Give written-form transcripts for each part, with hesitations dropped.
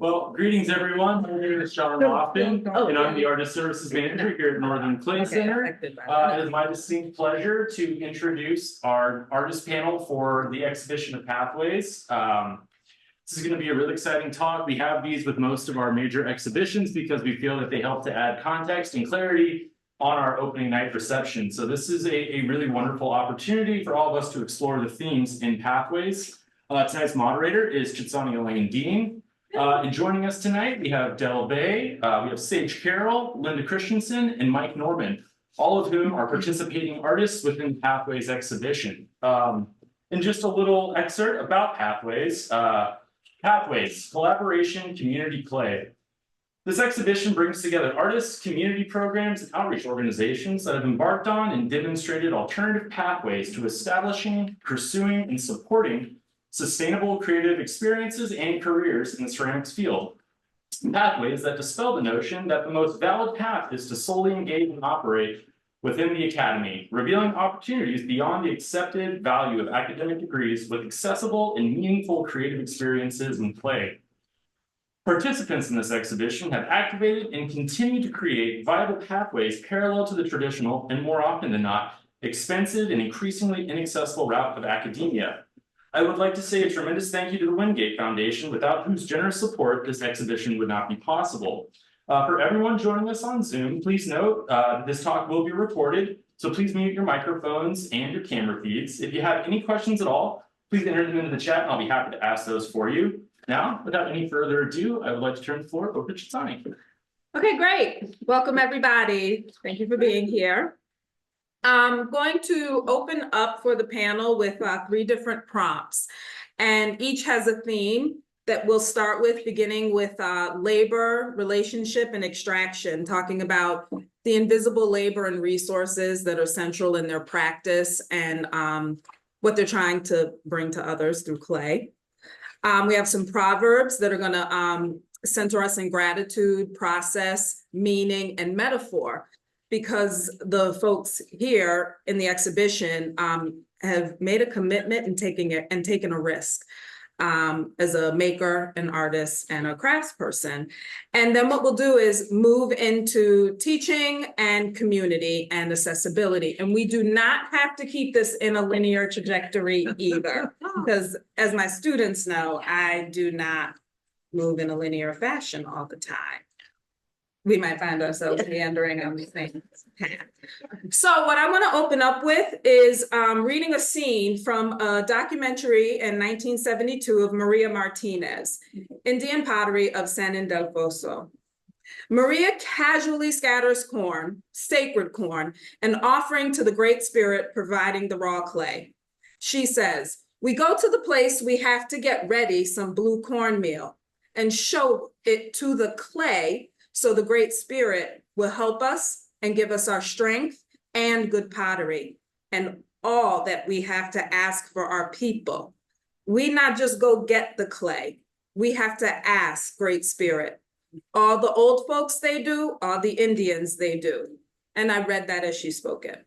Well, greetings everyone. My name is Sean Lofton, and I'm the Artist Services Manager here at Northern Clay Center. It is my distinct pleasure to introduce our artist panel for the exhibition of Pathways. This is going to be a really exciting talk. We have these with most of our major exhibitions because we feel that they help to add context and clarity on our opening night reception. So this is a really wonderful opportunity for all of us to explore the themes in Pathways. Tonight's moderator is Chotsani Elaine Dean. And joining us tonight, we have Del Bay, we have Sayge Carroll, Linda Christianson, and Mike Norman, all of whom are participating artists within Pathways exhibition. And just a little excerpt about Pathways. Pathways, collaboration, community play. This exhibition brings together artists, community programs, and outreach organizations that have embarked on and demonstrated alternative pathways to establishing, pursuing, and supporting sustainable creative experiences and careers in the ceramics field. Pathways that dispel the notion that the most valid path is to solely engage and operate within the academy, revealing opportunities beyond the accepted value of academic degrees with accessible and meaningful creative experiences and play. Participants in this exhibition have activated and continue to create viable pathways parallel to the traditional and, more often than not, expensive and increasingly inaccessible route of academia. I would like to say a tremendous thank you to the Wingate Foundation, without whose generous support this exhibition would not be possible. For everyone joining us on Zoom, please note this talk will be recorded, so please mute your microphones and your camera feeds. If you have any questions at all, please enter them into the chat and I'll be happy to ask those for you. Now, without any further ado, I would like to turn the floor over to Chotsani. Okay, great. Welcome, everybody. Thank you for being here. I'm going to open up for the panel with 3 different prompts, and each has a theme that we'll start with, beginning with labor, relationship, and extraction, talking about the invisible labor and resources that are central in their practice and what they're trying to bring to others through clay. We have some proverbs that are going to center us in gratitude, process, meaning, and metaphor, because the folks here in the exhibition have made a commitment and taken a risk as a maker, an artist, and a craftsperson. And then what we'll do is move into teaching and community and accessibility. And we do not have to keep this in a linear trajectory either, because as my students know, I do not move in a linear fashion all the time. We might find ourselves meandering on the same path. So what I want to open up with is reading a scene from a documentary in 1972 of Maria Martinez, Indian pottery of San Ildefonso. Maria casually scatters corn, sacred corn, an offering to the Great Spirit providing the raw clay. She says, "We go to the place we have to get ready some blue cornmeal and show it to the clay, so the Great Spirit will help us and give us our strength and good pottery and all that we have to ask for our people. We not just go get the clay. We have to ask Great Spirit. All the old folks, they do. All the Indians, they do." And I read that as she spoke it.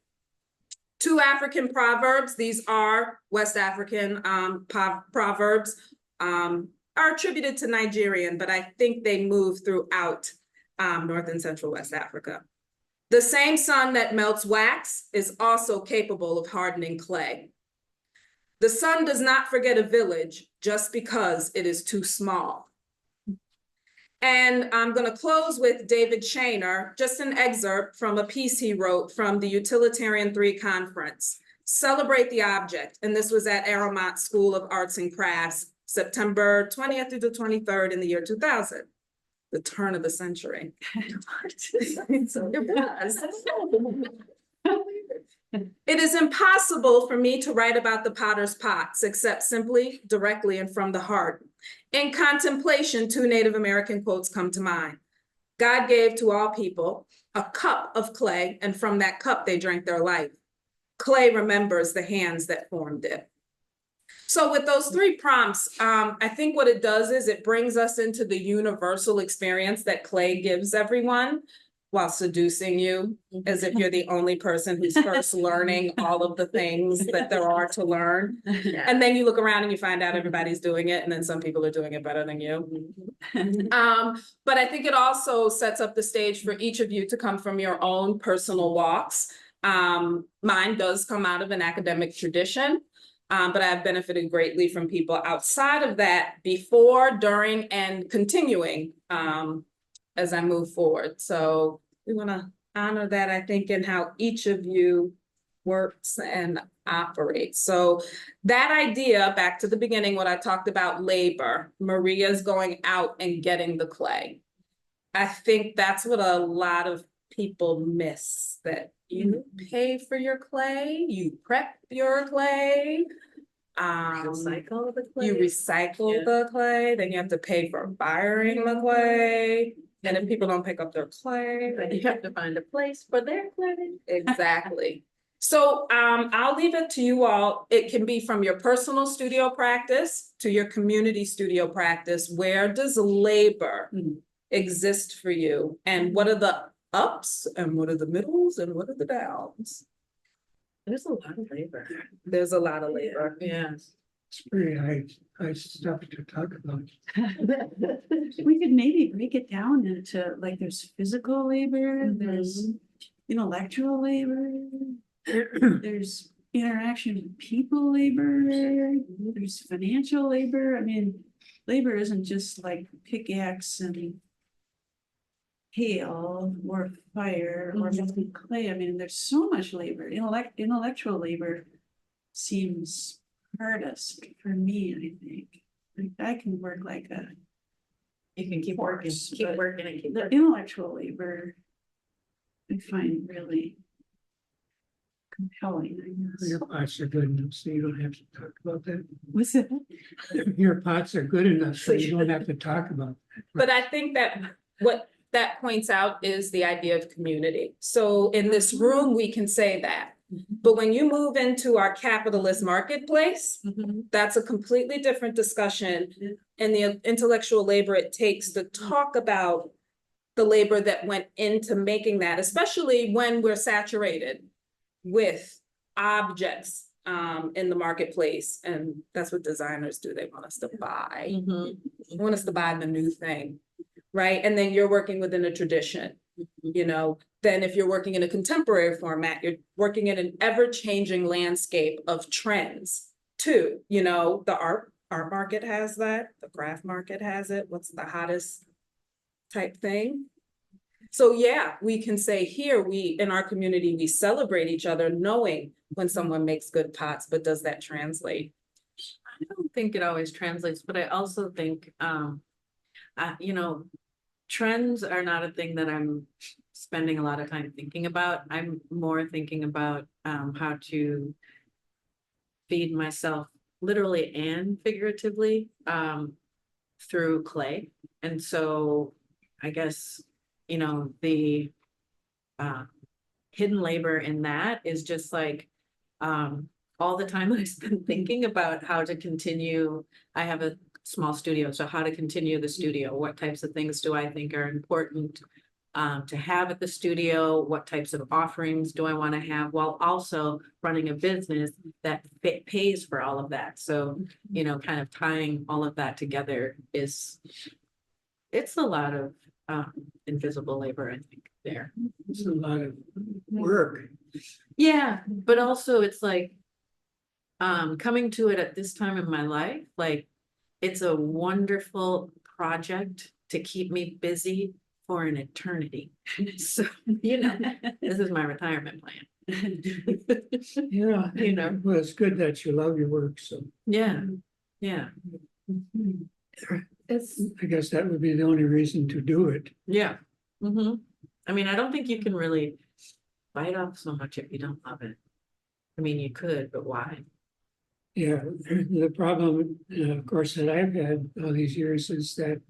2 African proverbs. These are West African proverbs, are attributed to Nigerian, but I think they move throughout North and Central West Africa. "The same sun that melts wax is also capable of hardening clay. The sun does not forget a village just because it is too small." And I'm going to close with David Shaner, just an excerpt from a piece he wrote from the Utilitarian 3 conference, "Celebrate the Object." And this was at Aramont School of Arts and Crafts, September 20th through the 23rd in the year 2000. The turn of the century. "It is impossible for me to write about the potter's pots, except simply, directly, and from the heart. In contemplation, 2 Native American quotes come to mind. God gave to all people a cup of clay, and from that cup they drank their life. Clay remembers the hands that formed it." So with those 3 prompts, I think what it does is it brings us into the universal experience that clay gives everyone. while seducing you, as if you're the only person who's first learning all of the things that there are to learn. Yeah. And then you look around and you find out everybody's doing it, and then some people are doing it better than you. But I think it also sets up the stage for each of you to come from your own personal walks. Mine does come out of an academic tradition, but I've benefited greatly from people outside of that before, during, and continuing as I move forward. So we want to honor that, I think, in how each of you works and operates. So that idea, back to the beginning, when I talked about labor, Maria's going out and getting the clay. I think that's what a lot of people miss, that you pay for your clay, you prep your clay, Recycle the clay. you recycle the clay, then you have to pay for firing the clay. And if people don't pick up their clay, Then you have to find a place for their clay. exactly. So I'll leave it to you all. It can be from your personal studio practice to your community studio practice. Where does labor exist for you? And what are the ups and what are the middles and what are the downs? There's a lot of labor. There's a lot of labor. Yeah. It's pretty high stuff to talk about. We could maybe break it down into, like, there's physical labor, there's intellectual labor, there's interaction with people labor, there's financial labor. I mean, labor isn't just like pickaxe and hail or fire or making clay. I mean, there's so much labor. Intellectual labor seems hardest for me, I think. Like, I can work like a You can keep working, horse, keep but working and keep the working. intellectual labor I find really compelling, I guess. Your pots are good enough, so you don't have to talk about that. What's it? Your pots are good enough, so you don't have to talk about that. But I think that what that points out is the idea of community. So in this room, we can say that. But when you move into our capitalist marketplace, that's a completely different discussion. And the intellectual labor it takes to talk about the labor that went into making that, especially when we're saturated with objects in the marketplace. And that's what designers do. They want us to buy. They want us to buy the new thing, right? And then you're working within a tradition, you know. Then if you're working in a contemporary format, you're working in an ever-changing landscape of trends too. You know, the art market has that, the craft market has it. What's the hottest type thing? So yeah, we can say here, we, in our community, we celebrate each other knowing when someone makes good pots, but does that translate? I don't think it always translates, but I also think, trends are not a thing that I'm spending a lot of time thinking about. I'm more thinking about how to feed myself literally and figuratively through clay. And so I guess, the hidden labor in that is just like all the time I spend thinking about how to continue. I have a small studio, so how to continue the studio. What types of things do I think are important to have at the studio? What types of offerings do I want to have while also running a business that pays for all of that? So, kind of tying all of that together it's a lot of invisible labor, I think, there. It's a lot of work. Yeah, but also it's like coming to it at this time in my life, like it's a wonderful project to keep me busy for an eternity. So, this is my retirement plan. Yeah, well, it's good that you love your work, so Yeah. I guess that would be the only reason to do it. Yeah. I mean, I don't think you can really bite off so much if you don't love it. I mean, you could, but why? Yeah, the problem, of course, that I've had all these years is that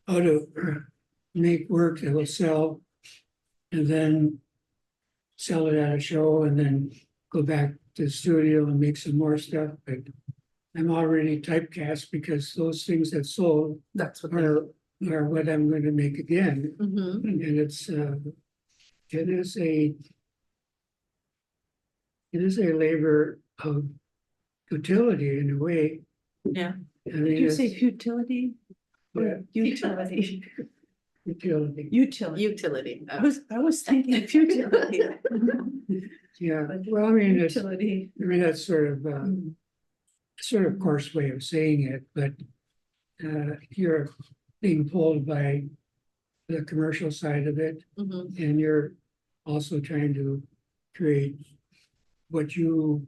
how to make work that will sell and then sell it at a show and then go back to the studio and make some more stuff. But I'm already typecast because those things that sold That's what are are what I'm going to make again. Mhm. And it is a labor of utility in a way. Yeah. I Did mean, you it's say futility? yeah, Or utility? utility. Utility. Utility. I was thinking futility. Yeah, well, I mean, Utility. that's sort of coarse way of saying it, but you're being pulled by the commercial side of it, Mhm. and you're also trying to create what you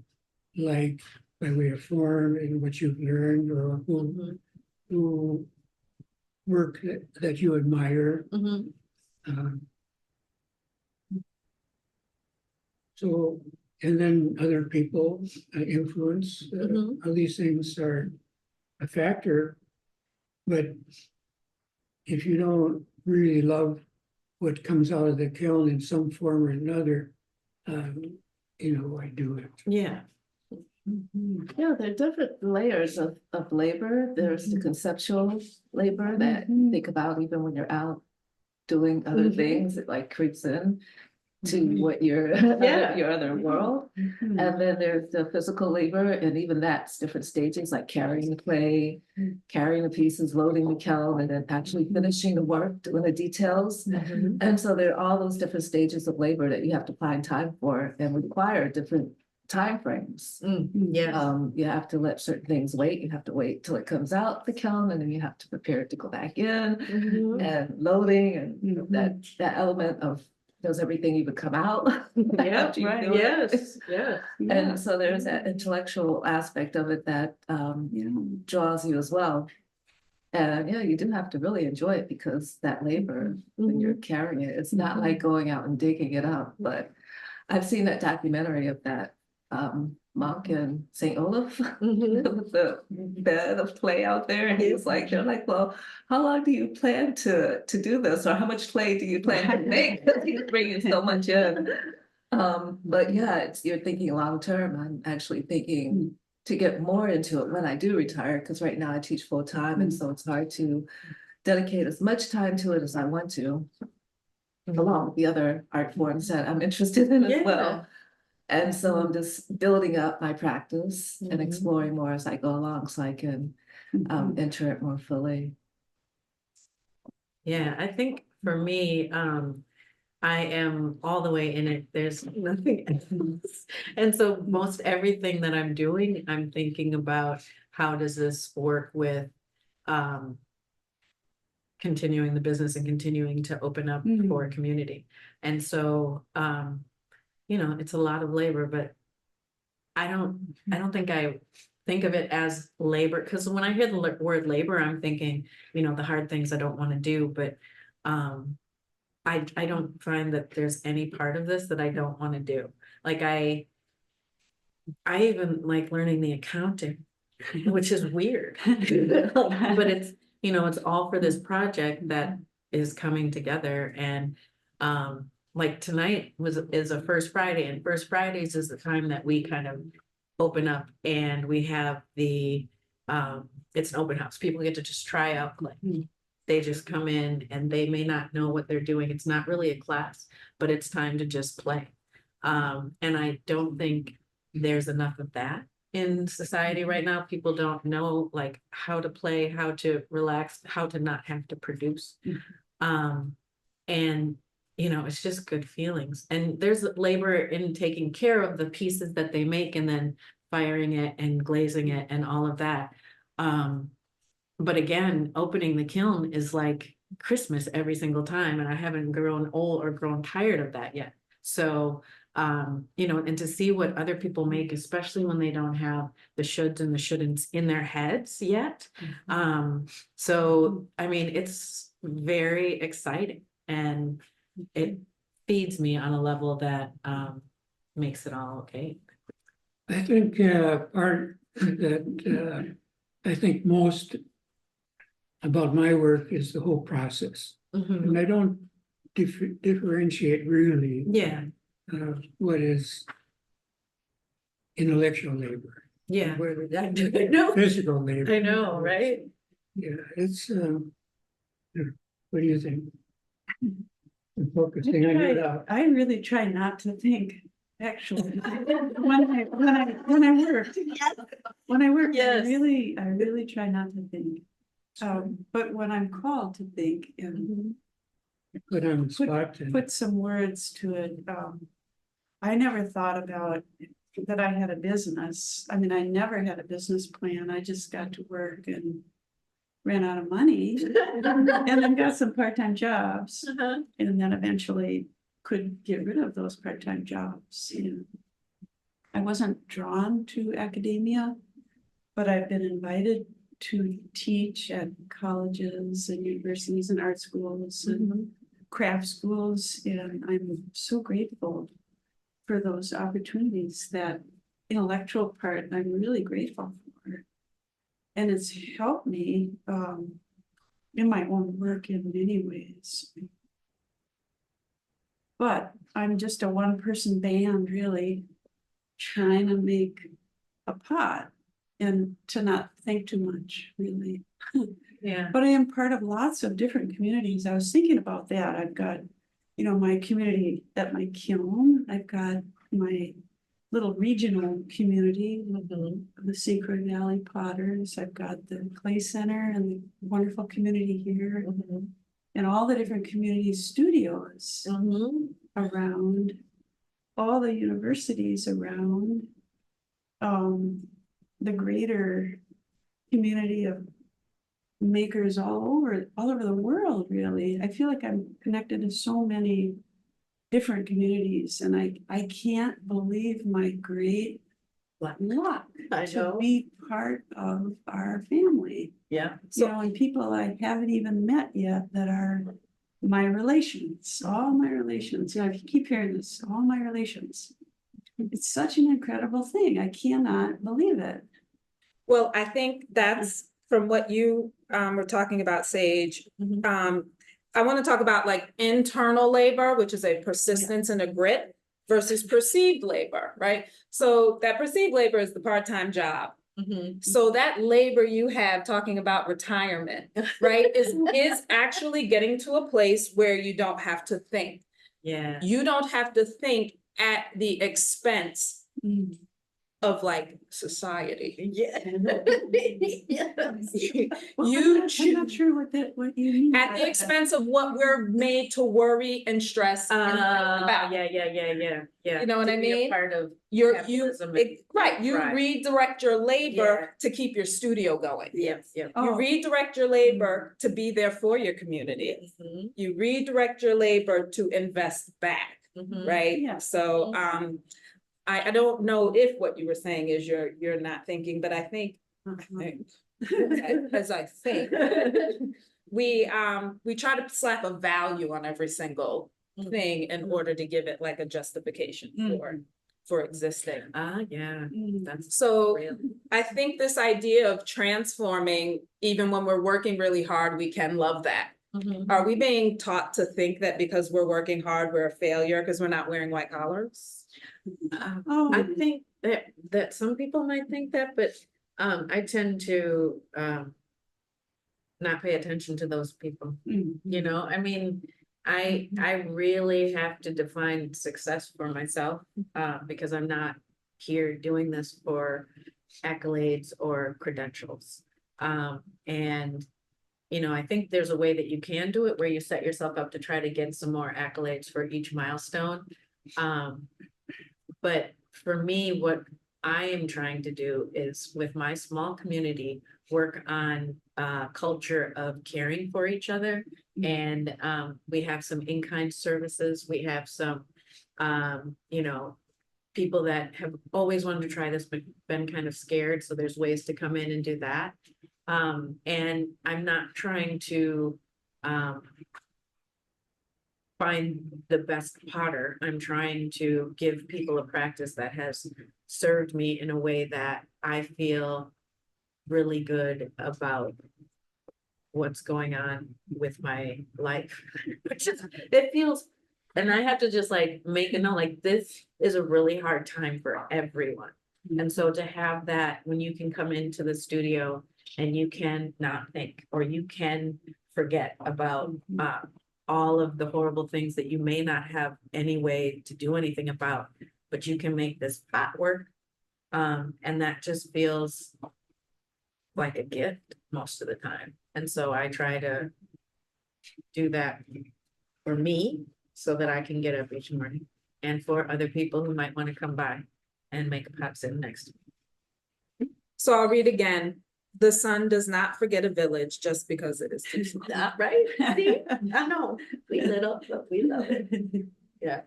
like by way of form and what you've learned or Mhm. who work that you admire. Mhm. Um, So, and then other people influence, Mhm. all these things are a factor. But if you don't really love what comes out of the kiln in some form or another, why do it? Yeah. Yeah, there are different layers of labor. There's the conceptual labor that you think about even when you're out doing other things, it like creeps in to what your Yeah. your other world. And then there's the physical labor, and even that's different stages, like carrying the clay, carrying the pieces, loading the kiln, and then actually finishing the work, doing the details. Mhm. And so there are all those different stages of labor that you have to find time for and require different timeframes. Yes. You have to let certain things wait. You have to wait till it comes out the kiln, and then you have to prepare it to go back in Mhm. and loading, and that element of does everything even come out Yeah, after you right. do it? Yes, yes. And so there's that intellectual aspect of it that draws you as well. And yeah, you do have to really enjoy it because that labor when you're carrying it, it's not like going out and digging it up. But I've seen that documentary of that monk in St. Olaf Mhm. with the bed of clay out there, and he was like, they're like, well, how long do you plan to do this, or how much clay do you plan to make? Because he's bringing so much in. But yeah, you're thinking long term. I'm actually thinking to get more into it when I do retire, because right now I teach full time, and so it's hard to dedicate as much time to it as I want to, along with the other art forms that I'm interested in as well. And so I'm just building up my practice and exploring more as I go along so I can enter it more fully. Yeah, I think for me, I am all the way in it. There's nothing else. And so most everything that I'm doing, I'm thinking about how does this work with continuing the business and continuing to open up for a community. And so it's a lot of labor, but I don't think I think of it as labor, because when I hear the word labor, I'm thinking, the hard things I don't want to do, but I don't find that there's any part of this that I don't want to do. Like I even like learning the accounting, which is weird. But it's all for this project that is coming together. And like tonight is a First Friday, and First Fridays is the time that we kind of open up, and we have it's an open house. People get to just try out clay. They just come in and they may not know what they're doing. It's not really a class, but it's time to just play. And I don't think there's enough of that in society right now. People don't know like how to play, how to relax, how to not have to produce. And it's just good feelings. And there's labor in taking care of the pieces that they make and then firing it and glazing it and all of that. But again, opening the kiln is like Christmas every single time, and I haven't grown old or grown tired of that yet. So, and to see what other people make, especially when they don't have the shoulds and the shouldn'ts in their heads yet. So, I mean, it's very exciting, and it feeds me on a level that makes it all okay. I think part that I think most about my work is the whole process. Mhm. And I don't differentiate really Yeah, what is intellectual labor, yeah. what is I know, physical labor. I know, right? Yeah, it's What do you think? And focusing on your out. I really try not to think, actually. When I work. When I work, Yes. I really try not to think. But when I'm called to think and Put on the spot and put some words to it, I never thought about that I had a business. I mean, I never had a business plan. I just got to work and ran out of money and then got some part-time jobs. Uh-huh. And then eventually could get rid of those part-time jobs. And I wasn't drawn to academia, but I've been invited to teach at colleges and universities and art schools and craft schools. And I'm so grateful for those opportunities. That intellectual part, I'm really grateful for. And it's helped me in my own work in many ways. But I'm just a one-person band, really, trying to make a pot and to not think too much, really. Yeah. But I am part of lots of different communities. I was thinking about that. I've got, my community at my kiln. I've got my little regional community, the Secret Valley Potters. I've got the Clay Center and the wonderful community here, and all the different community studios around, all the universities around, the greater community of makers all over the world, really. I feel like I'm connected to so many different communities, and I can't believe my great luck I to know. be part of our family. Yeah. And people I haven't even met yet that are my relations, all my relations. I keep hearing this, all my relations. It's such an incredible thing. I cannot believe it. Well, I think that's from what you were talking about, Sage. I want to talk about like internal labor, which is a persistence and a grit, versus perceived labor, right? So that perceived labor is the part-time job. So that labor you have talking about retirement, right, is actually getting to a place where you don't have to think. Yeah. You don't have to think at the expense of like society. Yeah. I'm not sure what you mean. At the expense of what we're made to worry and stress and think about. Yeah. You know what To I be a mean? part of Capitalism. Right, you Right. redirect your labor to keep your studio going. Yes. You redirect your labor to be there for your community. You redirect your labor to invest back, right? Yeah. So I don't know if what you were saying is you're not thinking, but I think as I think we try to slap a value on every single thing in order to give it like a justification for existing. Yeah. That's So real. I think this idea of transforming, even when we're working really hard, we can love that. Are we being taught to think that because we're working hard, we're a failure because we're not wearing white collars? I think that some people might think that, but I tend to not pay attention to those people. I mean, I really have to define success for myself because I'm not here doing this for accolades or credentials. And I think there's a way that you can do it where you set yourself up to try to get some more accolades for each milestone. But for me, what I am trying to do is with my small community, work on a culture of caring for each other. And we have some in-kind services. We have some, people that have always wanted to try this, but been kind of scared. So there's ways to come in and do that. And I'm not trying to find the best potter. I'm trying to give people a practice that has served me in a way that I feel really good about what's going on with my life. It feels, and I have to just like make a note, like this is a really hard time for everyone. And so to have that when you can come into the studio and you can not think, or you can forget about all of the horrible things that you may not have any way to do anything about, but you can make this pot work. And that just feels like a gift most of the time. And so I try to do that for me so that I can get up each morning, and for other people who might want to come by and make a pot sit next to me. So I'll read again. The sun does not forget a village just because it is too small. Not right? See? I know. We little, but we love it. Yeah.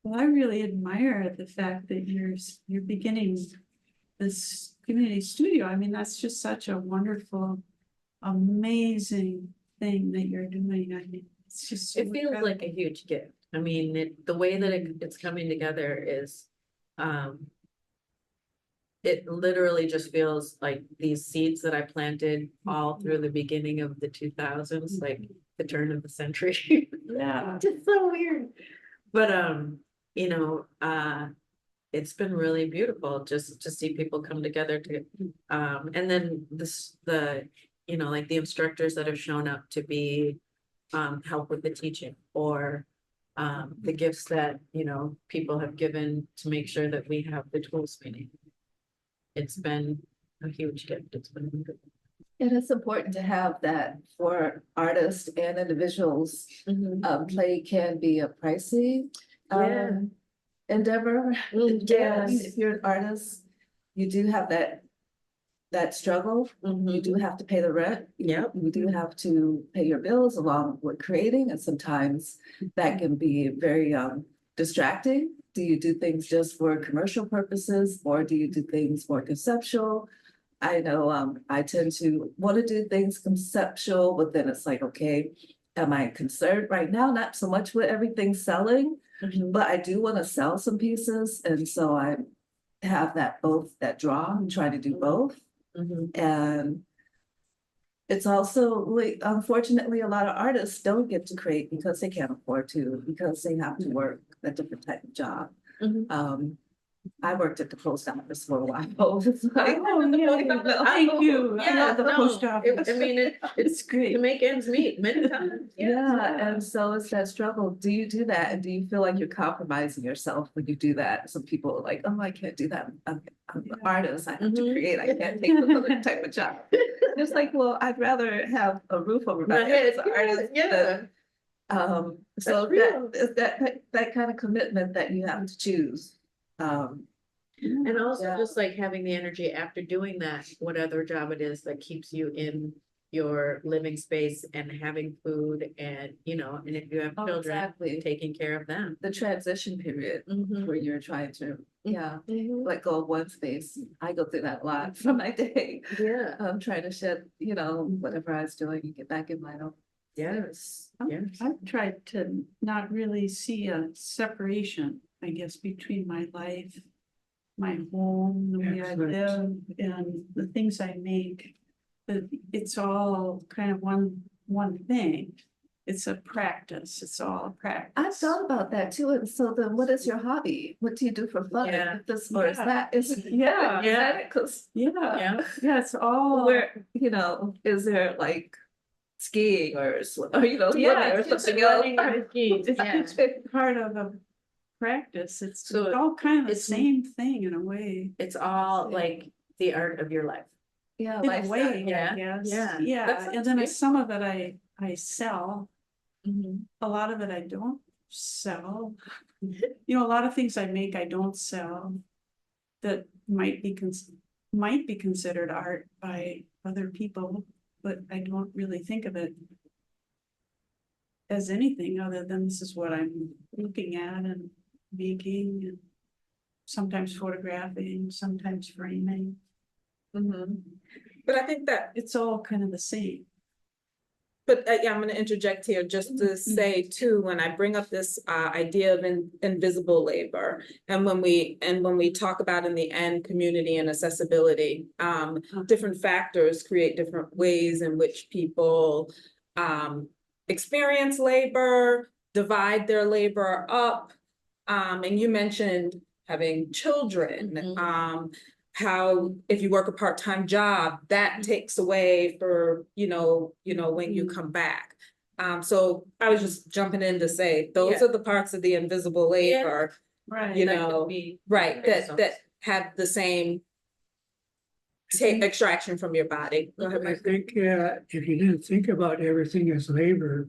Well, I really admire the fact that you're beginning this community studio. I mean, that's just such a wonderful, amazing thing that you're doing. I mean, it's just so It feels incredible. like a huge gift. I mean, the way that it's coming together is, it literally just feels like these seeds that I planted all through the beginning of the 2000s, like the turn of the century. Yeah. Just so weird. But, you know, it's been really beautiful just to see people come together to, and then you know, like the instructors that have shown up to be, help with the teaching, or the gifts that, you know, people have given to make sure that we have the tools we need. It's been a huge gift. It's been wonderful. It is important to have that for artists and individuals. Play can be a pricey Yeah. endeavor. Yes. If you're an artist, you do have that struggle. You do have to pay the rent. Yep. You do have to pay your bills along with creating, and sometimes that can be very distracting. Do you do things just for commercial purposes, or do you do things more conceptual? I know I tend to want to do things conceptual, but then it's like, okay, am I concerned right now? Not so much with everything selling, but I do want to sell some pieces, and so I have that draw. I'm trying to do both. And it's also, like, unfortunately, a lot of artists don't get to create because they can't afford to, because they have to work a different type of job. I worked at the post office for a while. It's like, Oh, yeah. Thank you. I love the post office. I mean, It's great. to make ends meet many times. yeah, and so it's that struggle. Do you do that? And do you feel like you're compromising yourself when you do that? Some people are like, oh, I can't do that. I'm an artist. I have to create. I can't take another type of job. It's like, well, I'd rather have a roof over my head as an artist. Yeah. So real. that kind of commitment that you have to choose. And also Yeah. just like having the energy after doing that, what other job it is that keeps you in your living space and having food, and, you know, and if you have Oh, children, exactly. taking care of them. The transition period where you're trying to, let go of one space. I go through that a lot for my day. Yeah. I'm trying to shed, whatever I was doing and get back in my own. Yes. Yes. I've tried to not really see a separation, I guess, between my life, my home, the way I Excellent. live, and the things I make. That it's all kind of one thing. It's a practice. It's all a practice. I thought about that too. And so then what is your hobby? What do you do for fun? Yeah. If this or is that? Is Yeah. Because Yeah, it's all. where, is there like skiing or swimming or it's just something else? It's part of a practice. It's So all kind of the it's- same thing in a way. It's all like the art of your life. Yeah, In a lifestyle. way, Yeah, I guess. yeah. Yeah, That and sounds then good. some of it I sell. A lot of it I don't sell. A lot of things I make I don't sell. That might be considered art by other people, but I don't really think of it as anything other than this is what I'm looking at and making, and sometimes photographing, sometimes framing. But I think that, It's all kind of the same. but yeah, I'm gonna interject here just to say too, when I bring up this idea of invisible labor, and when we talk about in the end, community and accessibility, different factors create different ways in which people experience labor, divide their labor up. And you mentioned having children. how if you work a part-time job, that takes away for, when you come back. So I was just jumping in to say, those Yeah. are the parts of the invisible labor, Right. you That could know, be- right, that have the same extraction from your body. Go ahead, I Mike. think if you didn't think about everything as labor,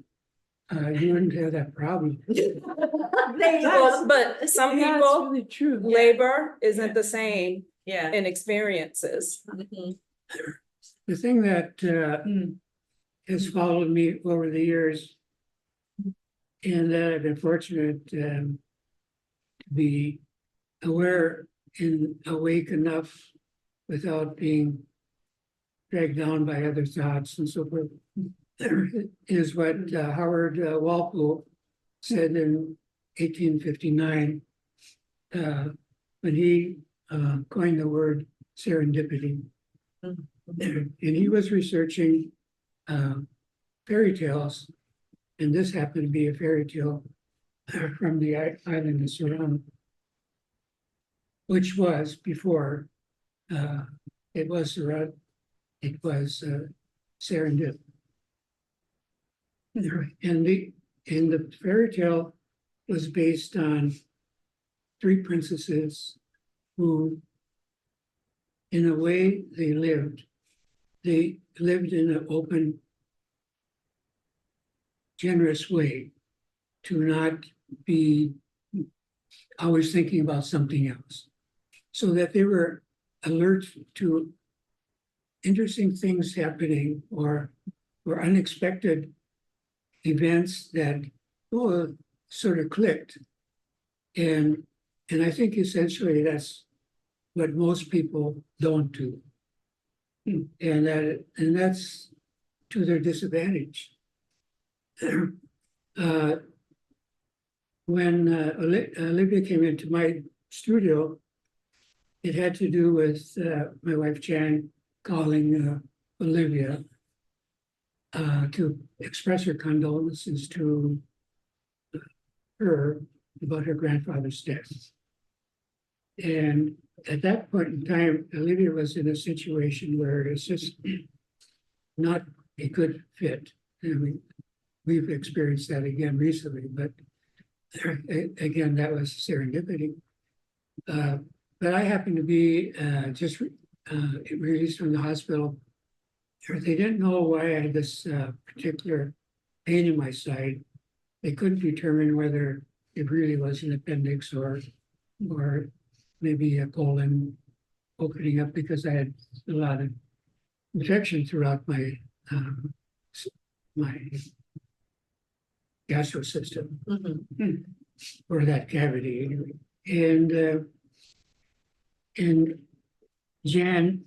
you wouldn't have that problem. Well, but some Yeah, it's people, really true. labor isn't the same Yeah. in experiences. The thing that Mm. has followed me over the years, and that I've been fortunate to be aware and awake enough without being dragged down by other thoughts and so forth, is what Howard Walpole said in 1859 when he coined the word serendipity. And he was researching fairy tales, and this happened to be a fairy tale from the island of Ceram, which was before it was Ceram, it was Serendip. And the fairy tale was based on three princesses who, in a way, they lived in an open, generous way, to not be always thinking about something else, so that they were alert to interesting things happening or unexpected events that sort of clicked. And I think essentially that's what most people don't do. And that's to their disadvantage. When Olivia came into my studio, it had to do with my wife Jan calling Olivia to express her condolences to her about her grandfather's death. And at that point in time, Olivia was in a situation where it's just not a good fit. I mean, we've experienced that again recently, but again, that was serendipity. But I happened to be just released from the hospital. They didn't know why I had this particular pain in my side. They couldn't determine whether it really was an appendix or maybe a colon opening up, because I had a lot of infection throughout my my gastro system, or that cavity anyway. And Jan,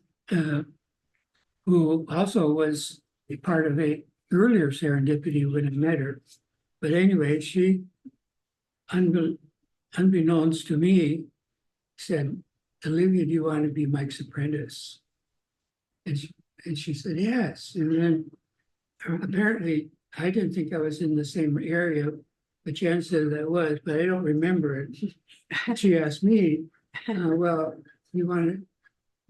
who also was a part of a earlier serendipity when I met her, but anyway, she, unbeknownst to me, said, "Olivia, do you want to be Mike's apprentice?" And she said, yes. And then apparently I didn't think I was in the same area, but Jan said that was, but I don't remember it. She asked me, well, you want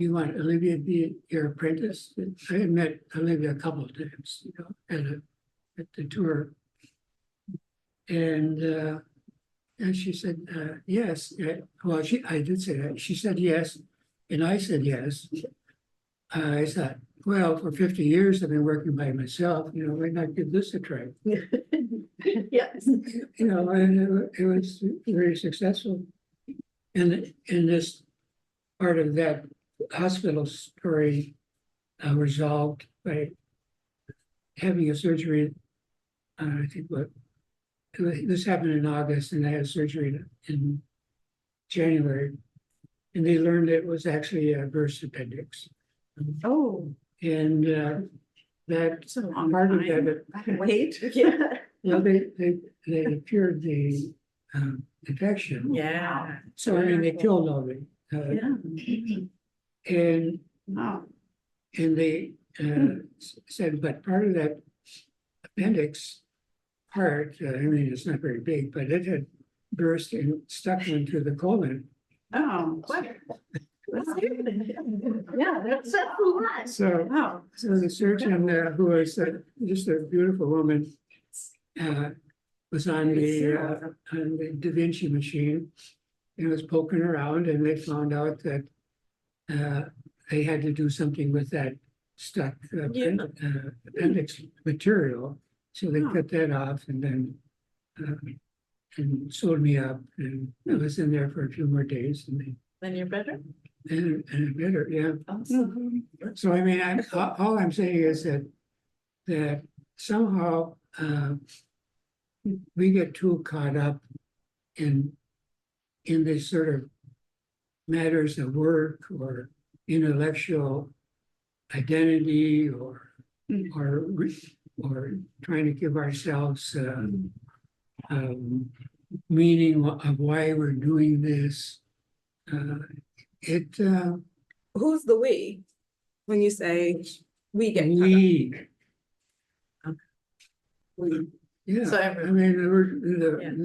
Olivia to be your apprentice? I had met Olivia a couple of times, at the tour. And she said, yes. Well, I did say that. She said yes, and I said yes. I thought, well, for 50 years I've been working by myself, why not give this a try? Yes. And it was very successful. And in this part of that hospital story resolved by having a surgery. I think this happened in August, and I had surgery in January, and they learned it was actually a burst appendix. Oh, And that it's a long part of time. that, Wait. well, they cured the infection. Yeah. So I mean, they killed all the Yeah. and Wow. they said, but part of that appendix part, I mean, it's not very big, but it had burst and stuck into the colon. Oh, what? Yeah, that's a lot. So, Wow. so the surgeon, who was just a beautiful woman, was on the Da Vinci machine and was poking around, and they found out that they had to do something with that stuck appendix material. So they cut that off and then and sewed me up, and I was in there for a few more days, and Then you're better? and better, yeah. Awesome. So I mean, all I'm saying is that somehow we get too caught up in this sort of matters of work or intellectual identity or trying to give ourselves meaning of why we're doing this. Who's the we? When you say we get cut up? Yeah, So I everyone. mean,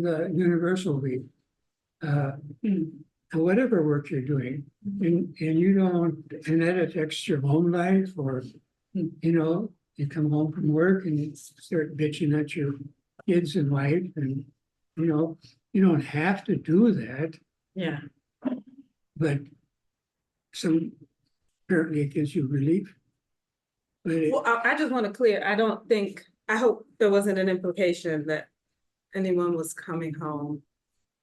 the universal we. Whatever work you're doing, and you don't, and that affects your home life, or you come home from work and you start bitching at your kids and wife, and you don't have to do that, Yeah. but apparently it gives you relief. But Well, I just want to clear, I hope there wasn't an implication that anyone was coming home.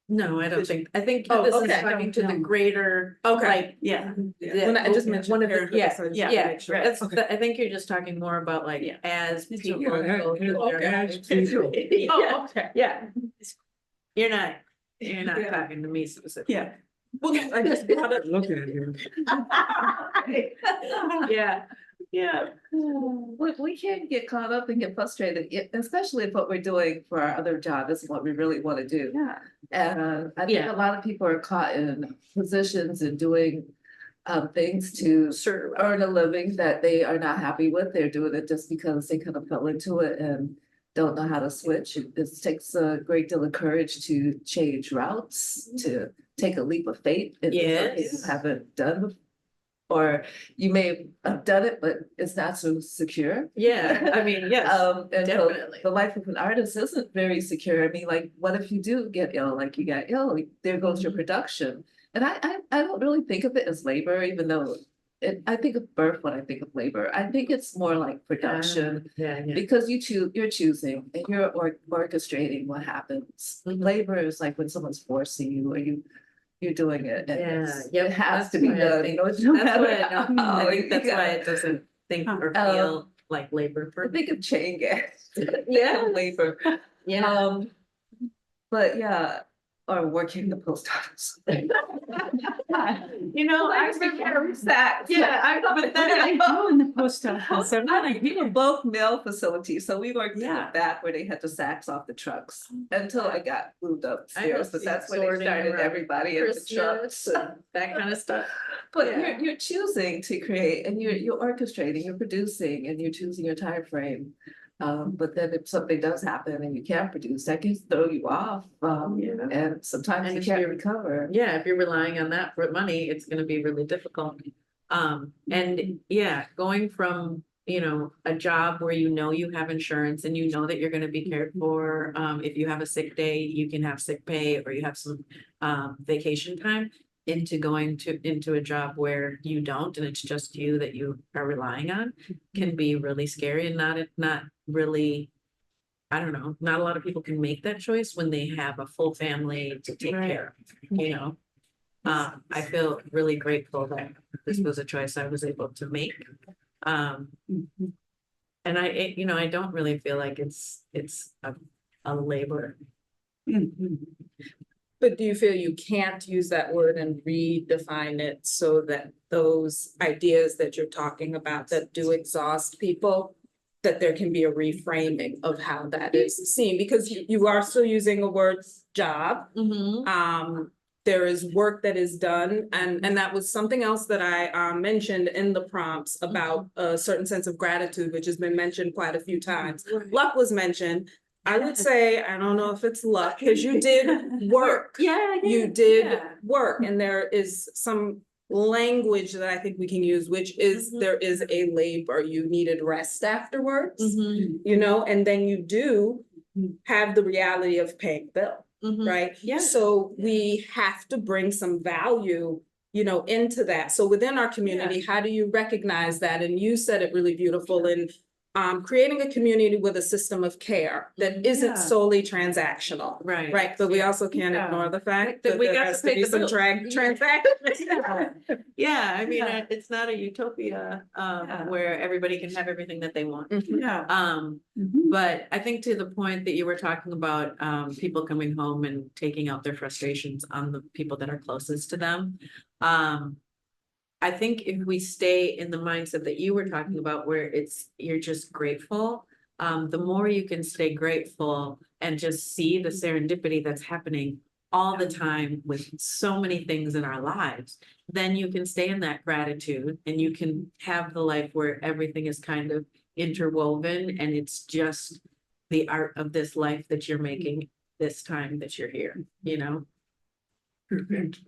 No, I don't think, I think Oh, this is okay. talking to the No. greater, Okay. like. Yeah. When I just mentioned One of the, parenthood, yeah, so I just yeah, wanna yeah, make sure. that's, Okay. I think you're just talking more about like, Yeah. as It's people okay. go through their Okay. lives. People. Oh, okay. Yeah. You're not talking to me specifically. Yeah. Well, I just brought it. Look at you. Yeah, yeah. We can't get caught up and get frustrated, especially if what we're doing for our other job isn't what we really want to do. Yeah. And I think Yeah. a lot of people are caught in positions and doing things to Sure. earn a living that they are not happy with. They're doing it just because they kind of fell into it and don't know how to switch. It takes a great deal of courage to change routes, to take a leap of faith. If it's something you Yes. haven't done before. Or you may have done it, but it's not so secure. Yeah, I mean, yes, And so definitely. the life of an artist isn't very secure. I mean, like, what if you do get ill, like you got ill, there goes your production. And I don't really think of it as labor, even though I think of birth when I think of labor. I think it's more like production. Yeah, yeah. Because you're choosing and you're orchestrating what happens. Mhm. Labor is like when someone's forcing you or you're doing it. And Yeah, it has that's to be why I done. think- No That's matter why I don't, how, I think you that's why gotta- it doesn't think or Um, feel like labor for. Think of chain gas. Yeah. Labor. Yeah. But yeah, or working the post office. You know, I carry sacks. Yeah, but then I go in the post office. I'm not We were both mail facilities, so we worked in the Yeah. back where they had the sacks off the trucks until I got moved upstairs, but see that's when they sorting started around everybody in the Christmas trucks. and that kind of stuff. But Yeah. you're choosing to create and you're orchestrating, you're producing and you're choosing your time frame. But then if something does happen and you can't produce, that can throw you off. Yeah. And sometimes And you if can't you're- recover. Yeah, if you're relying on that for money, it's gonna be really difficult. And yeah, going from, a job where you have insurance and you know that you're gonna be cared for. If you have a sick day, you can have sick pay or you have some vacation time. Into going into a job where you don't and it's just you that you are relying on can be really scary and not really. I don't know, not a lot of people can make that choice when they have a full family to take care of, I feel really grateful that this was a choice I was able to make. And I don't really feel like it's a labor. But do you feel you can't use that word and redefine it so that those ideas that you're talking about that do exhaust people, that there can be a reframing of how that is seen? Because you are still using a word job. There is work that is done, and that was something else that I mentioned in the prompts about a certain sense of gratitude, which has been mentioned quite a few times. Luck was mentioned. I would say, I don't know if it's luck, because you did work. Yeah, You did work, and there is some language that I think we can use, which is Mhm. there is a labor, you needed rest afterwards, Mhm. you know, and then you do have the reality of paying the bill, Mhm. right? Yeah. So we have to bring some value, you know, into that. So within our community, how do you recognize that? And you said it really beautiful in creating a community with a system of care that isn't Yeah. solely transactional. Right. Right, but we Yeah. also can't Yeah. ignore the fact That that we there got to has to pay be the some bills. drag Yeah. transactions. Yeah, I mean, Yeah. it's not a utopia, Yeah. where everybody can have everything that they want. Yeah. Mhm. But I think to the point that you were talking about, people coming home and taking out their frustrations on the people that are closest to them. I think if we stay in the mindset that you were talking about, where you're just grateful, the more you can stay grateful and just see the serendipity that's happening all the time with so many things in our lives, then you can stay in that gratitude and you can have the life where everything is kind of interwoven and it's just the art of this life that you're making this time that you're here, you know? Perfect.